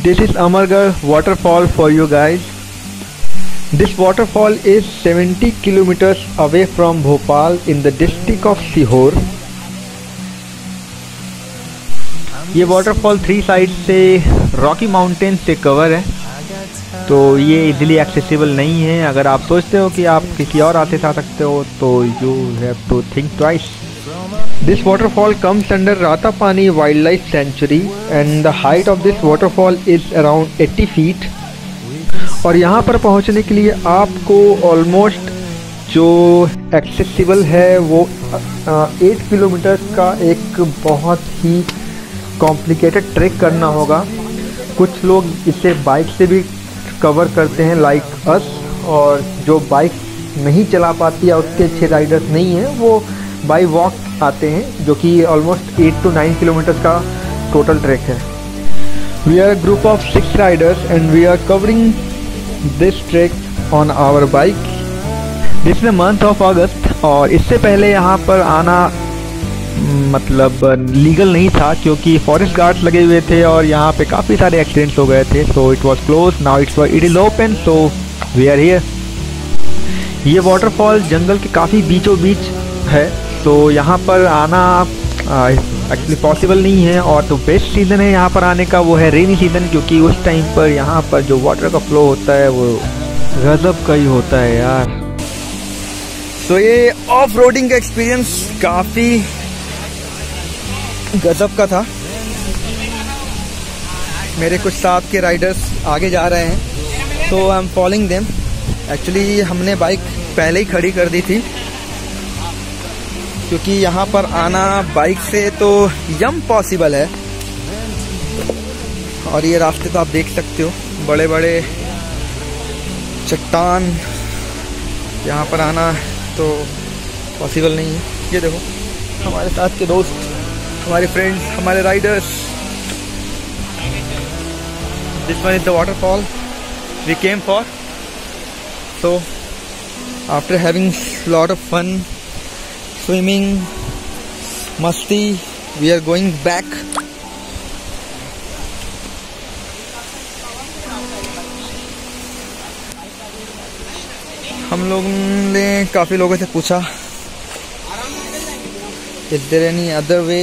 This is Amargarh waterfall for you guys. This waterfall is 70 kilometers away from Bhopal in the district of Sihor. ये waterfall 3 side से Rocky mountain से cover है, तो ये easily accessible नहीं है। अगर आप सोचते हो कि आप किसी और रास्ते से आ सकते हो तो you have to think twice. This waterfall comes under Ratapani Wildlife Sanctuary and the height of this waterfall is around 80 feet. और यहाँ पर पहुँचने के लिए आपको ऑलमोस्ट जो एक्सेसिबल है वो 8 किलोमीटर का एक बहुत ही कॉम्प्लिकेटेड ट्रैक करना होगा। कुछ लोग इसे बाइक से भी कवर करते हैं लाइक अस, और जो बाइक नहीं चला पाती या उसके अच्छे राइडर्स नहीं हैं वो बाई वॉक आते हैं, जो कि ऑलमोस्ट 8 to 9 किलोमीटर का टोटल ट्रैक है। We are group of 6 riders and we are covering this track on our bike. This is month of August, और इससे पहले यहाँ पर आना मतलब लीगल नहीं था क्योंकि फॉरेस्ट गार्ड्स लगे हुए थे और यहाँ पे काफ़ी सारे एक्सीडेंट्स हो गए थे। So it was close, now it is open, so we are here. ये वाटरफॉल जंगल के काफ़ी बीचों बीच है, तो यहाँ पर आना एक्चुअली पॉसिबल नहीं है। और तो बेस्ट सीज़न है यहाँ पर आने का वो है रेनी सीज़न, क्योंकि उस टाइम पर यहाँ पर जो वाटर का फ्लो होता है वो गजब का ही होता है यार। तो ये ऑफ रोडिंग का एक्सपीरियंस काफ़ी गजब का था। मेरे कुछ साथ के राइडर्स आगे जा रहे हैं, तो I am following them. Actually हमने बाइक पहले ही खड़ी कर दी थी क्योंकि यहाँ पर आना बाइक से तो यम पॉसिबल है। और ये रास्ते तो आप देख सकते हो, बड़े बड़े चट्टान, यहाँ पर आना तो पॉसिबल नहीं है। ये देखो हमारे साथ के दोस्त, हमारे फ्रेंड्स, हमारे riders. This one is the waterfall we came for. So after having lot of fun, swimming, masti, we are going back. हम लोग ने काफ़ी लोगों से पूछा is there any other way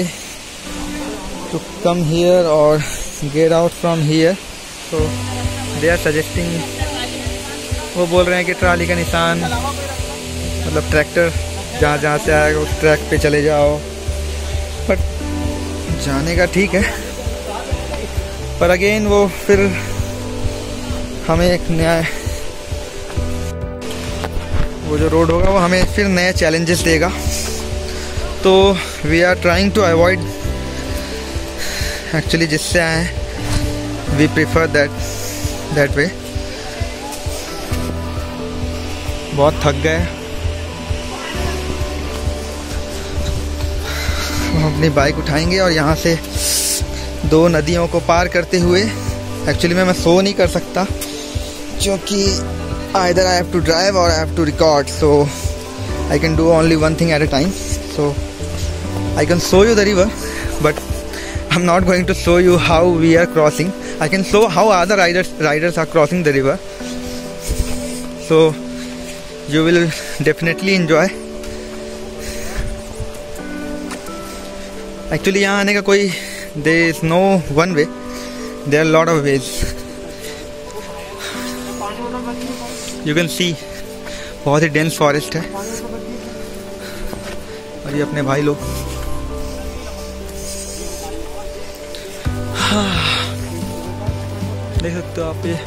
to come here or get out from here, so they are suggesting, वो बोल रहे हैं कि ट्राली का निशान मतलब ट्रैक्टर जहाँ जहाँ से आएगा उस ट्रैक पे चले जाओ। बट जाने का ठीक है, पर अगेन वो फिर हमें एक नया वो जो रोड होगा वो हमें फिर नए चैलेंजेस देगा। तो we are trying to avoid, actually जिससे आए वी प्रिफर दैट वे। बहुत थक गए, हम अपनी बाइक उठाएंगे और यहाँ से 2 नदियों को पार करते हुए, एक्चुअली मैं सो नहीं कर सकता क्योंकि either I have to drive or I have to record, so I can do only one thing at a time. So I can show you the river, but I'm not going to show you how we are crossing. I can show how other riders are crossing the river, so you will definitely enjoy. Actually यहाँ आने का कोई there is no one way, there are a lot of ways. You can see बहुत ही dense forest है। और ये अपने भाई लोग, देख सकते हो आप, ये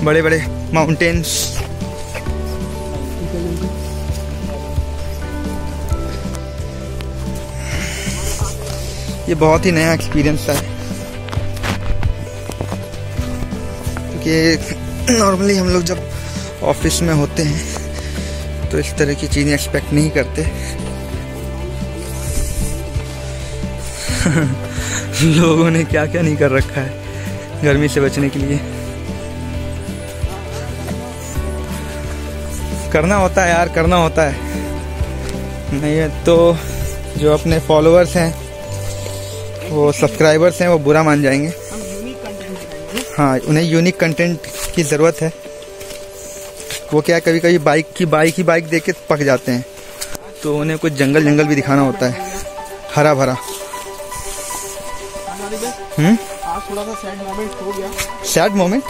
बड़े बड़े माउंटेन्स। ये बहुत ही नया एक्सपीरियंस था क्योंकि नॉर्मली हम लोग जब ऑफिस में होते हैं तो इस तरह की चीज़ें एक्सपेक्ट नहीं करते। लोगों ने क्या क्या नहीं कर रखा है गर्मी से बचने के लिए। करना होता है यार, करना होता है, नहीं है तो जो अपने फॉलोअर्स हैं, वो सब्सक्राइबर्स हैं, वो बुरा मान जाएंगे। हाँ, उन्हें यूनिक कंटेंट की ज़रूरत है। वो क्या है, कभी कभी बाइक देख के पक जाते हैं, तो उन्हें कुछ जंगल भी दिखाना होता है, हरा भरा। आज थोड़ा सा सैड मोमेंट हो गया। Sad moment?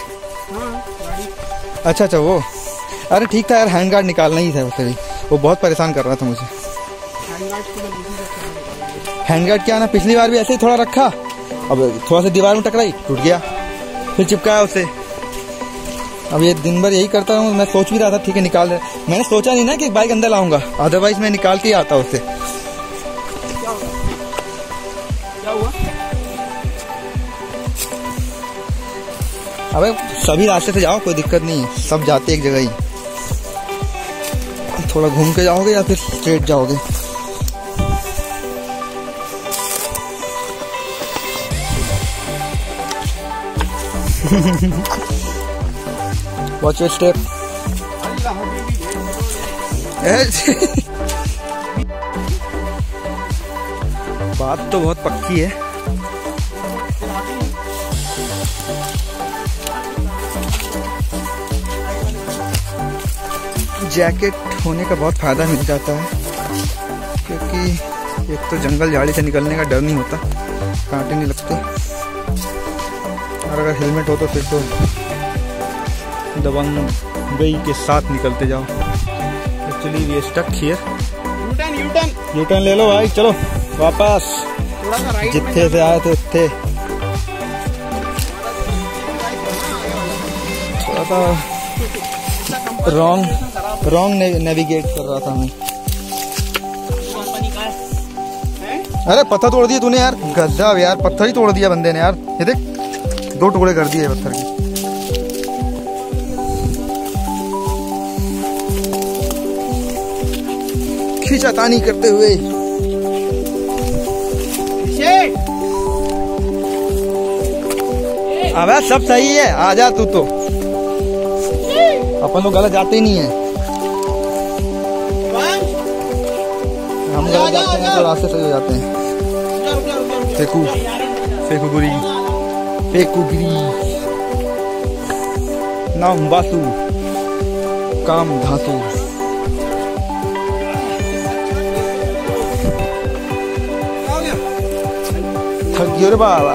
हाँ, अच्छा वो, अरे ठीक था यार, हैंड गार्ड निकालना ही था वैसे भी, वो बहुत परेशान कर रहा था मुझे। हैंड गार्ड क्या ना, पिछली बार भी ऐसे ही थोड़ा रखा, अब थोड़ा सा दीवार में टकराई, टूट गया, फिर चिपकाया उसे। अब ये दिन भर यही करता हूँ। मैं सोच भी रहा था ठीक है निकाल, मैंने सोचा नहीं ना कि बाइक अंदर लाऊंगा, अदरवाइज मैं निकाल के ही आता उसे। क्या हुआ? अबे सभी रास्ते से जाओ, कोई दिक्कत नहीं है, सब जाते एक जगह ही। थोड़ा घूम के जाओगे या फिर स्ट्रेट जाओगे? Watch your step. बात तो बहुत पक्की है। जैकेट होने का बहुत फ़ायदा मिल जाता है, क्योंकि एक तो जंगल झाड़ी से निकलने का डर नहीं होता, कांटे नहीं लगते, और अगर हेलमेट हो तो फिर तो दबंगई के साथ निकलते जाओ। Actually we stuck here. U turn ले लो भाई, चलो वापस जिथे से आए थे उत्थे। थोड़ा सा रॉन्ग नेविगेट कर रहा था मैं। अरे पत्थर तोड़ दिया तूने यार, गजब यार, पत्थर ही तोड़ दिया बंदे ने यार। ये देख, 2 टुकड़े कर दिए पत्थर के। खींचातानी करते हुए। अबे सब सही है, आजा तू तो, अपन लोग गलत जाते ही नहीं है। हम गलत जाते हैं तो रास्ते सही हो जाते हैं। फेकुगिरी नाम बासु काम धातु। थक गयो रे बाबा।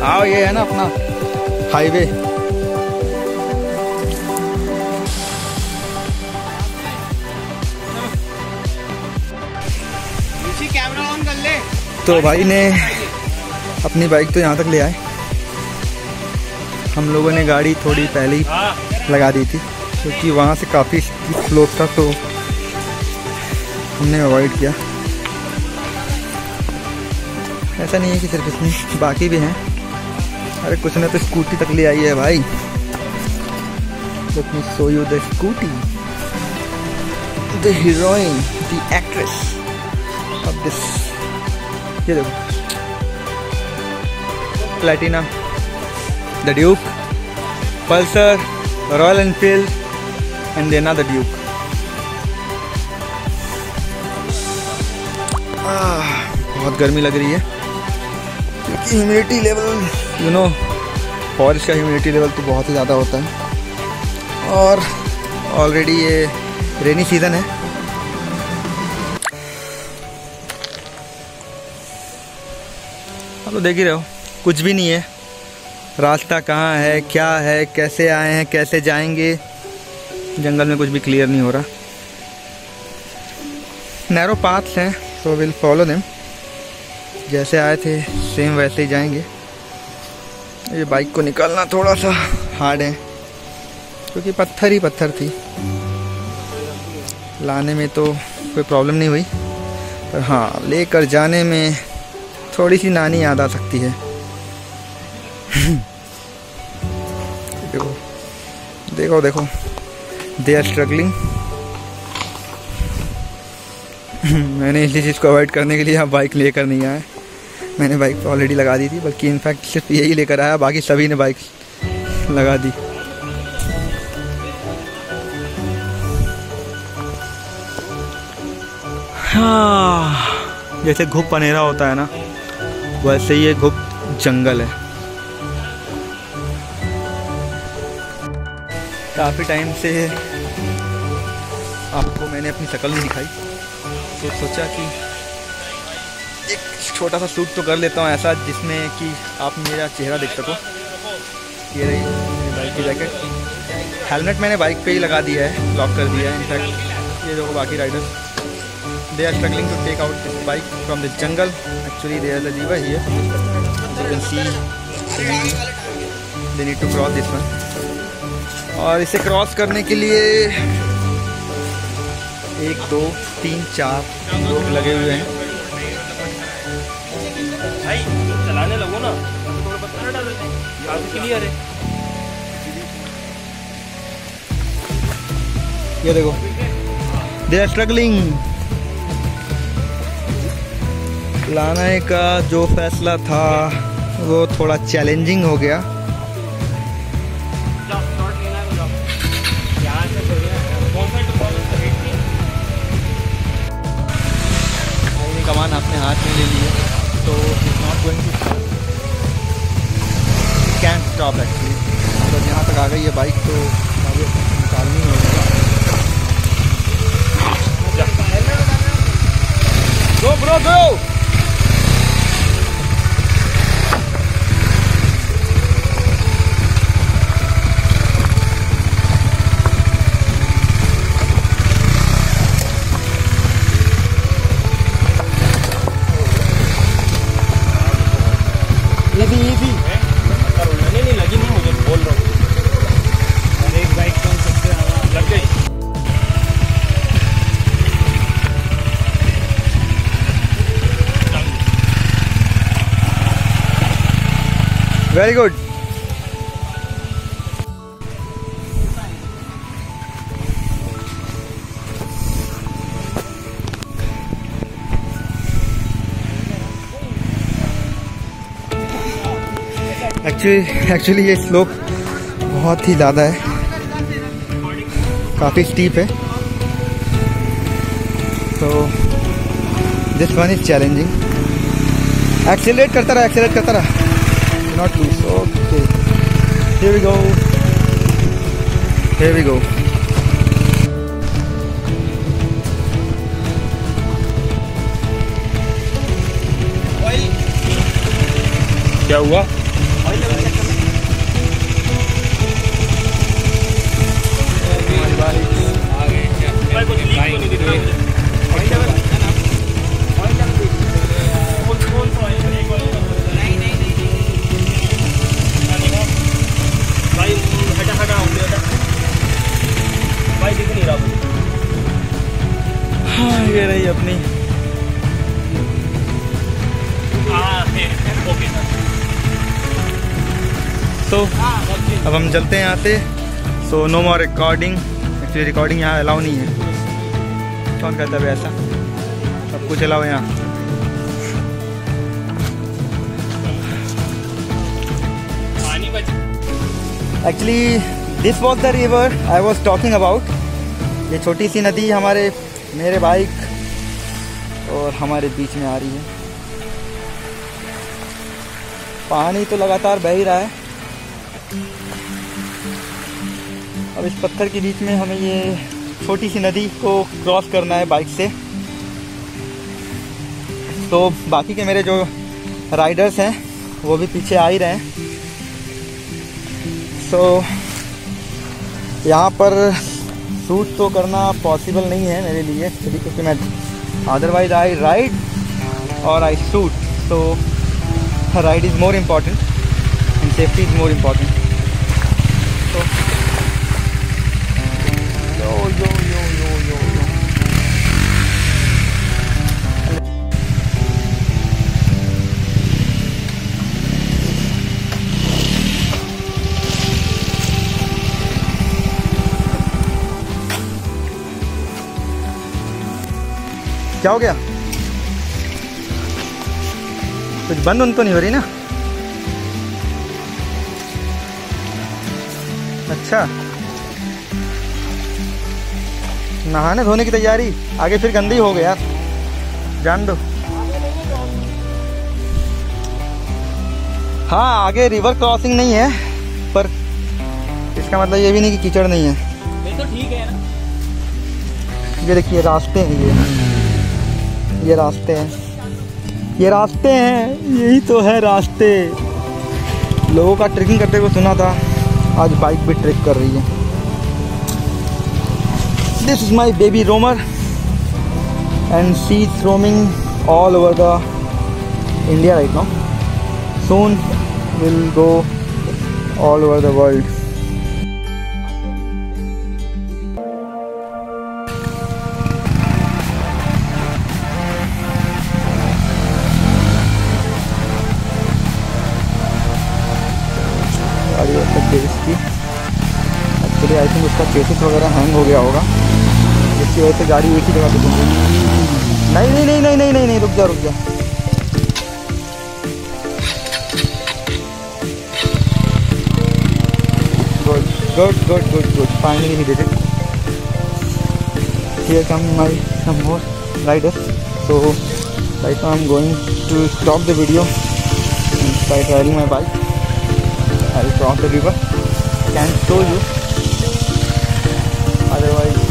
आओ, ये है ना अपना हाईवे। कैमरा ऑन कर ले। तो भाई ने अपनी बाइक तो यहाँ तक ले आए। हम लोगों ने गाड़ी थोड़ी पहले ही लगा दी थी, क्योंकि वहाँ से काफ़ी स्लोप था, तो हमने अवॉइड किया। ऐसा नहीं है कि सिर्फ इसमें, बाकी भी हैं। अरे कुछ ने तो स्कूटी तक ले आई है भाई। Let me show you the scooty. The heroine, the actress of this. ये देखो, Platina, the Duke, Pulsar, Royal Enfield, and then the Duke. बहुत गर्मी लग रही है, क्योंकि humidity level, you know, forest का ह्यूमिडिटी लेवल तो बहुत ही ज़्यादा होता है, और ऑलरेडी ये रेनी सीज़न है। आप तो देख ही रहे हो, कुछ भी नहीं है, रास्ता कहाँ है, क्या है, कैसे आए हैं, कैसे जाएंगे, जंगल में कुछ भी क्लियर नहीं हो रहा। नैरो पाथ्स हैं, सो विल फॉलो देम। जैसे आए थे सेम वैसे ही जाएंगे। ये बाइक को निकालना थोड़ा सा हार्ड है, क्योंकि पत्थर ही पत्थर थी। लाने में तो कोई प्रॉब्लम नहीं हुई, पर हाँ, लेकर जाने में थोड़ी सी नानी याद आ सकती है। देखो देखो देखो, दे आर स्ट्रगलिंग। मैंने इसी चीज़ को अवॉइड करने के लिए यहाँ बाइक लेकर नहीं आया। मैंने बाइक ऑलरेडी लगा दी थी, बल्कि इनफैक्ट सिर्फ यही लेकर आया, बाकी सभी ने बाइक लगा दी। हाँ, जैसे घुप पनेरा होता है ना, वैसे ही ये गुप्त जंगल है। काफ़ी टाइम से आपको मैंने अपनी शक्ल नहीं दिखाई, तो सोचा कि एक छोटा सा शूट तो कर लेता हूँ ऐसा जिसमें कि आप मेरा चेहरा देख सको। ये रही मेरी बाइक की जैकेट। हेलमेट मैंने बाइक पे ही लगा दिया है, लॉक कर दिया है। इनफैक्ट ये देखो बाकी riders, they are struggling to take out this bike from this jungle. Actually they are the river here, you can see they need to cross this one. और इसे क्रॉस करने के लिए 1 2 3 4 लोग लगे हुए हैं। भाई चलाने लगो ना, थोड़ा पत्थर डाल देते हैं, क्लियर है। ये देखो, दे आर स्ट्रगलिंग। लाने का जो फैसला था वो थोड़ा चैलेंजिंग हो गया। कमान आपने हाथ में ले ली है, तो it's not going to stop, can't stop actually. मतलब यहाँ तक आ गई है बाइक तो आगे निकालनी होगी। गो ब्रो गो। इजी नहीं लगी, नहीं मुझे बोल रहा हूँ। एक बाइक कौन सबसे लग गई। Very good. एक्चुअली ये स्लोप बहुत ही ज़्यादा है, काफ़ी स्टीप है, तो this one is challenging. Accelerate करता रहा, not lose. Okay, here we go. क्या हुआ? हाँ, ये रही अपनी। तो अब हम चलते हैं यहाँ से। सो नो मोर रिकॉर्डिंग। एक्चुअली रिकॉर्डिंग यहाँ अलाउ नहीं है। कौन कहता है ऐसा? सब कुछ अलाउ है यहाँ। Actually this was the river I was talking about. ये छोटी सी नदी मेरे बाइक और हमारे बीच में आ रही है। पानी तो लगातार बह ही रहा है। अब इस पत्थर के बीच में हमें ये छोटी सी नदी को क्रॉस करना है बाइक से। तो बाकी के मेरे जो राइडर्स हैं वो भी पीछे आ ही रहे हैं। सो यहाँ पर शूट तो करना पॉसिबल नहीं है मेरे लिए, क्योंकि मैं अदरवाइज आई राइड और आई शूट। तो ride is more important and safety is more important. तो यो क्या हो गया? कुछ बंद तो नहीं हो रही ना? अच्छा, नहाने धोने की तैयारी, आगे फिर गंदी हो गया, जान दो। हाँ आगे रिवर क्रॉसिंग नहीं है, पर इसका मतलब ये भी नहीं कि कीचड़ नहीं है। ये तो ठीक है ना। ये देखिए रास्ते हैं, ये रास्ते हैं, ये रास्ते हैं, यही तो है रास्ते। लोगों का ट्रेकिंग करते हुए सुना था, आज बाइक भी ट्रेक कर रही है। This is my baby roamer and she is roaming all over the India right now. Soon will go all over the world. गाड़ी इसकी एक्चुअली आई थिंक उसका चेसिस वगैरह हैंग हो गया होगा, जिसकी वजह से गाड़ी एक ही जगह पे घूम रही है। नहीं नहीं नहीं नहीं नहीं नहीं नहीं रुक जा रुक जा। Good good good good good, finally he did it. Here come my some more riders. So right now I am going to stop the video and start riding my bike. I will cross the river, can show you, otherwise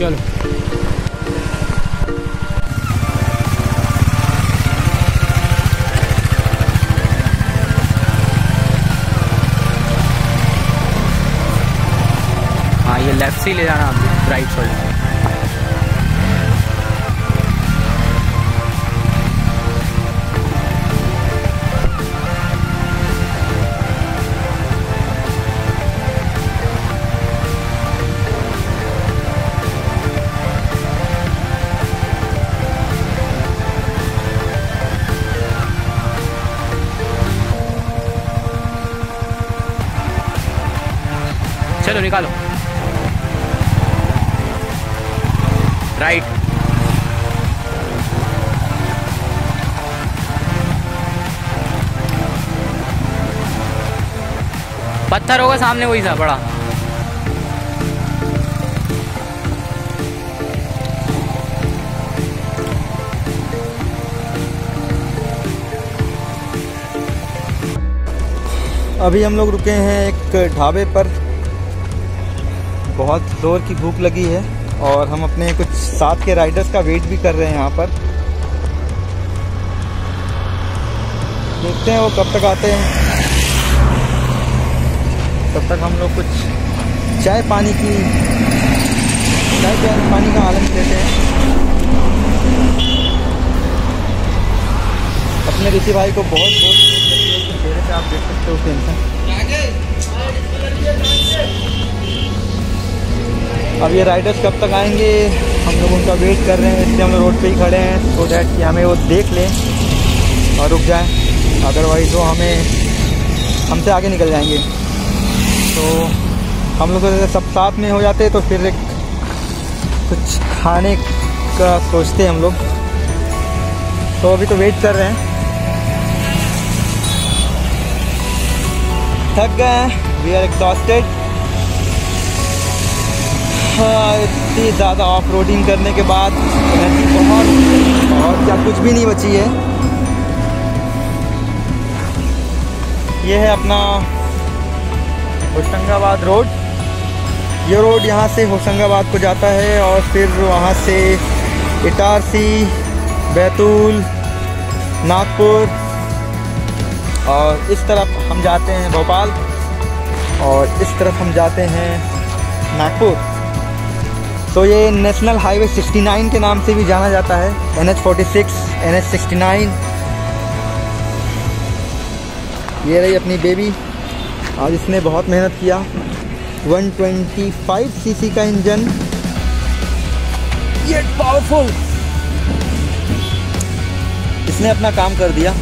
चलो हाँ, ये left से ही ले जाना आप, right side. चलो निकालो right. पत्थर होगा सामने वही सा बड़ा। अभी हम लोग रुके हैं एक ढाबे पर। बहुत जोर की भूख लगी है और हम अपने कुछ साथ के राइडर्स का वेट भी कर रहे हैं यहाँ पर। देखते हैं वो कब तक आते हैं, तब तक हम लोग कुछ चाय पानी का आनंद लेते हैं। अपने ऋषि भाई को बहुत बहुत चेहरे पे आप देख सकते हो टेंशन। अब ये राइडर्स कब तक आएंगे, हम लोग उनका वेट कर रहे हैं, इसलिए हम लोग रोड पे ही खड़े हैं सो डैट कि हमें वो देख लें और रुक जाएं, अदरवाइज़ वो हमसे आगे निकल जाएंगे। तो हम लोग सब साथ में हो जाते तो फिर कुछ खाने का सोचते हम लोग। तो अभी तो वेट कर रहे हैं, थक गए हैं, वी आर एग्जॉस्टेड। इतनी ज़्यादा ऑफ रोडिंग करने के बाद एनर्जी बहुत और क्या कुछ भी नहीं बची है। ये है अपना होशंगाबाद रोड। ये रोड यहाँ से होशंगाबाद को जाता है और फिर वहाँ से इटारसी, बैतूल, नागपुर और इस तरफ हम जाते हैं भोपाल। और इस तरफ हम जाते हैं नागपुर। तो ये नेशनल हाईवे 69 के नाम से भी जाना जाता है, NH46, NH69। ये रही अपनी बेबी, आज इसने बहुत मेहनत किया। 125 सीसी का इंजन, ये पावरफुल, इसने अपना काम कर दिया।